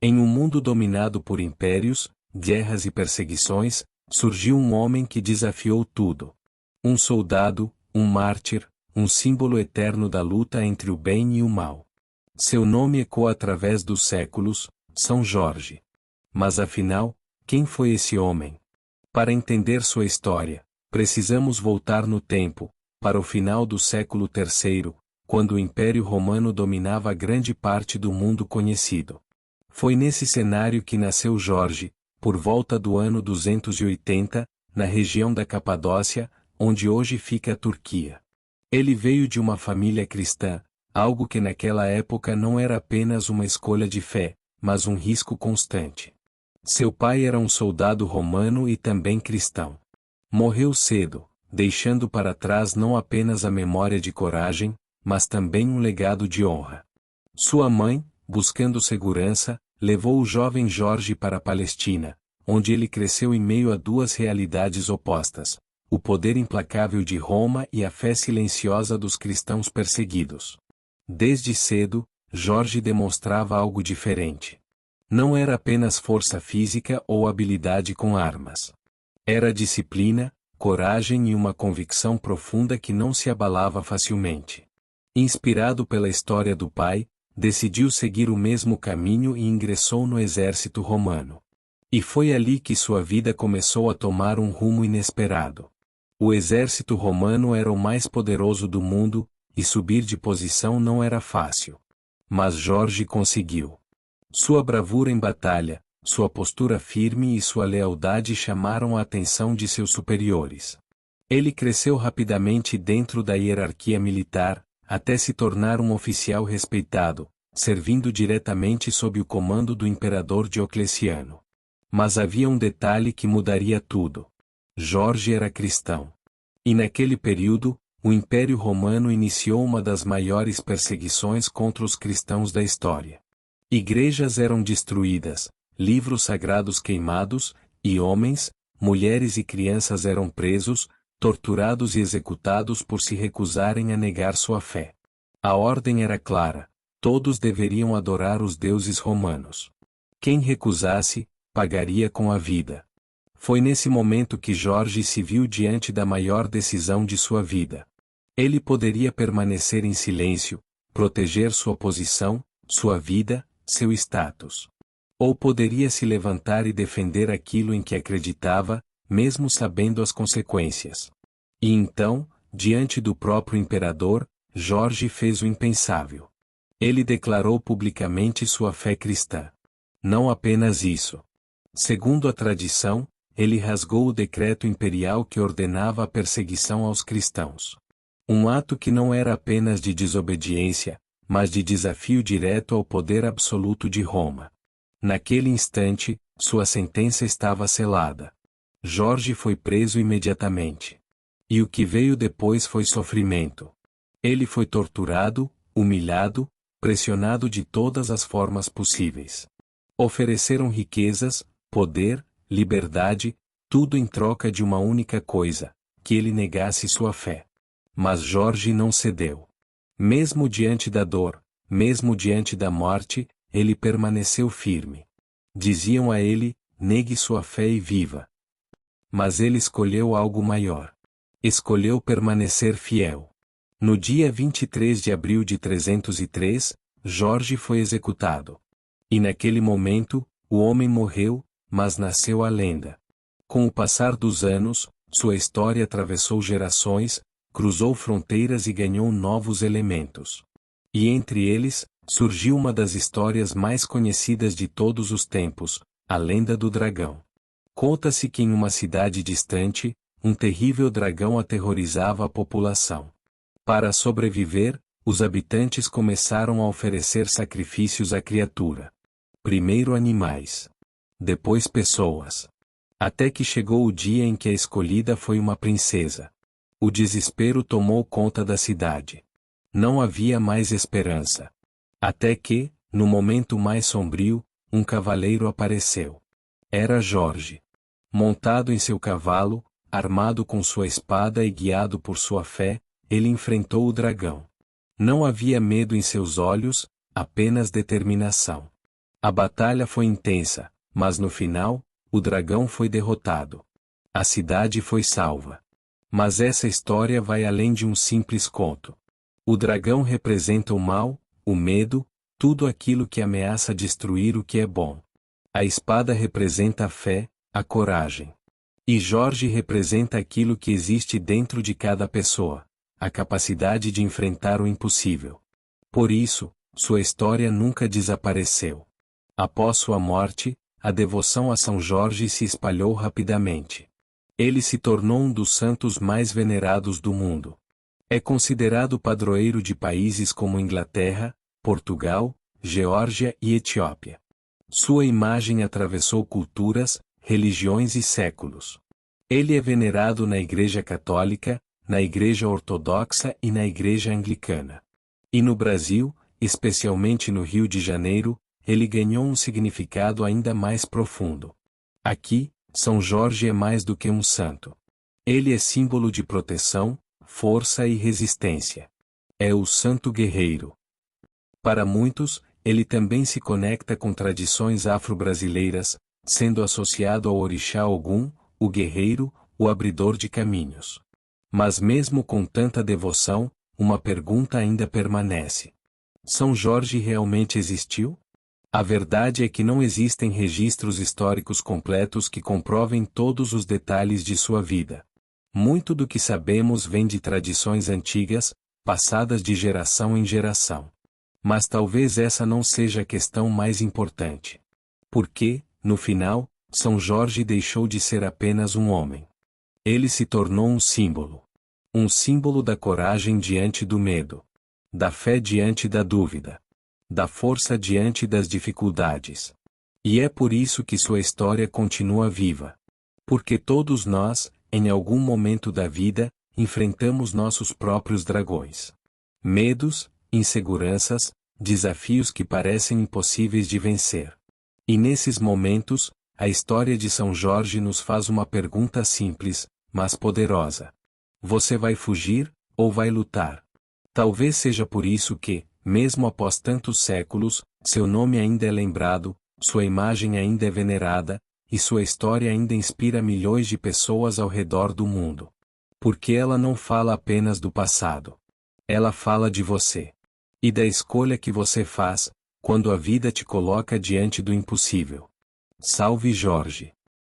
Em um mundo dominado por impérios, guerras e perseguições, surgiu um homem que desafiou tudo. Um soldado, um mártir, um símbolo eterno da luta entre o bem e o mal. Seu nome ecoa através dos séculos, São Jorge. Mas afinal, quem foi esse homem? Para entender sua história, precisamos voltar no tempo, para o final do século III, quando o Império Romano dominava grande parte do mundo conhecido. Foi nesse cenário que nasceu Jorge, por volta do ano 280, na região da Capadócia, onde hoje fica a Turquia. Ele veio de uma família cristã, algo que naquela época não era apenas uma escolha de fé, mas um risco constante. Seu pai era um soldado romano e também cristão. Morreu cedo, deixando para trás não apenas a memória de coragem, mas também um legado de honra. Sua mãe, buscando segurança, levou o jovem Jorge para a Palestina, onde ele cresceu em meio a duas realidades opostas: o poder implacável de Roma e a fé silenciosa dos cristãos perseguidos. Desde cedo, Jorge demonstrava algo diferente. Não era apenas força física ou habilidade com armas. Era disciplina, coragem e uma convicção profunda que não se abalava facilmente. Inspirado pela história do pai, decidiu seguir o mesmo caminho e ingressou no exército romano. E foi ali que sua vida começou a tomar um rumo inesperado. O exército romano era o mais poderoso do mundo, e subir de posição não era fácil. Mas Jorge conseguiu. Sua bravura em batalha, sua postura firme e sua lealdade chamaram a atenção de seus superiores. Ele cresceu rapidamente dentro da hierarquia militar, até se tornar um oficial respeitado, servindo diretamente sob o comando do imperador Diocleciano. Mas havia um detalhe que mudaria tudo. Jorge era cristão. E naquele período, o Império Romano iniciou uma das maiores perseguições contra os cristãos da história. Igrejas eram destruídas, livros sagrados queimados, e homens, mulheres e crianças eram presos, torturados e executados por se recusarem a negar sua fé. A ordem era clara: todos deveriam adorar os deuses romanos. Quem recusasse, pagaria com a vida. Foi nesse momento que Jorge se viu diante da maior decisão de sua vida. Ele poderia permanecer em silêncio, proteger sua posição, sua vida, seu status. Ou poderia se levantar e defender aquilo em que acreditava, mesmo sabendo as consequências. E então, diante do próprio imperador, Jorge fez o impensável. Ele declarou publicamente sua fé cristã. Não apenas isso. Segundo a tradição, ele rasgou o decreto imperial que ordenava a perseguição aos cristãos. Um ato que não era apenas de desobediência, mas de desafio direto ao poder absoluto de Roma. Naquele instante, sua sentença estava selada. Jorge foi preso imediatamente. E o que veio depois foi sofrimento. Ele foi torturado, humilhado, pressionado de todas as formas possíveis. Ofereceram riquezas, poder, liberdade, tudo em troca de uma única coisa: que ele negasse sua fé. Mas Jorge não cedeu. Mesmo diante da dor, mesmo diante da morte, ele permaneceu firme. Diziam a ele: negue sua fé e viva. Mas ele escolheu algo maior. Escolheu permanecer fiel. No dia 23 de abril de 303, Jorge foi executado. E naquele momento, o homem morreu, mas nasceu a lenda. Com o passar dos anos, sua história atravessou gerações, cruzou fronteiras e ganhou novos elementos. E entre eles, surgiu uma das histórias mais conhecidas de todos os tempos, a lenda do dragão. Conta-se que em uma cidade distante, um terrível dragão aterrorizava a população. Para sobreviver, os habitantes começaram a oferecer sacrifícios à criatura. Primeiro animais. Depois pessoas. Até que chegou o dia em que a escolhida foi uma princesa. O desespero tomou conta da cidade. Não havia mais esperança. Até que, no momento mais sombrio, um cavaleiro apareceu. Era Jorge. Montado em seu cavalo, armado com sua espada e guiado por sua fé, ele enfrentou o dragão. Não havia medo em seus olhos, apenas determinação. A batalha foi intensa, mas no final, o dragão foi derrotado. A cidade foi salva. Mas essa história vai além de um simples conto. O dragão representa o mal, o medo, tudo aquilo que ameaça destruir o que é bom. A espada representa a fé, a coragem. E Jorge representa aquilo que existe dentro de cada pessoa, a capacidade de enfrentar o impossível. Por isso, sua história nunca desapareceu. Após sua morte, a devoção a São Jorge se espalhou rapidamente. Ele se tornou um dos santos mais venerados do mundo. É considerado padroeiro de países como Inglaterra, Portugal, Geórgia e Etiópia. Sua imagem atravessou culturas, religiões e séculos. Ele é venerado na Igreja Católica, na Igreja Ortodoxa e na Igreja Anglicana. E no Brasil, especialmente no Rio de Janeiro, ele ganhou um significado ainda mais profundo. Aqui, São Jorge é mais do que um santo. Ele é símbolo de proteção, força e resistência. É o santo guerreiro. Para muitos, ele também se conecta com tradições afro-brasileiras, sendo associado ao orixá Ogum, o guerreiro, o abridor de caminhos. Mas mesmo com tanta devoção, uma pergunta ainda permanece. São Jorge realmente existiu? A verdade é que não existem registros históricos completos que comprovem todos os detalhes de sua vida. Muito do que sabemos vem de tradições antigas, passadas de geração em geração. Mas talvez essa não seja a questão mais importante. Porque, no final, São Jorge deixou de ser apenas um homem. Ele se tornou um símbolo. Um símbolo da coragem diante do medo. Da fé diante da dúvida. Da força diante das dificuldades. E é por isso que sua história continua viva. Porque todos nós, em algum momento da vida, enfrentamos nossos próprios dragões. Medos, inseguranças, desafios que parecem impossíveis de vencer. E nesses momentos, a história de São Jorge nos faz uma pergunta simples, mas poderosa. Você vai fugir, ou vai lutar? Talvez seja por isso que, mesmo após tantos séculos, seu nome ainda é lembrado, sua imagem ainda é venerada, e sua história ainda inspira milhões de pessoas ao redor do mundo. Porque ela não fala apenas do passado. Ela fala de você. E da escolha que você faz, quando a vida te coloca diante do impossível. Salve Jorge!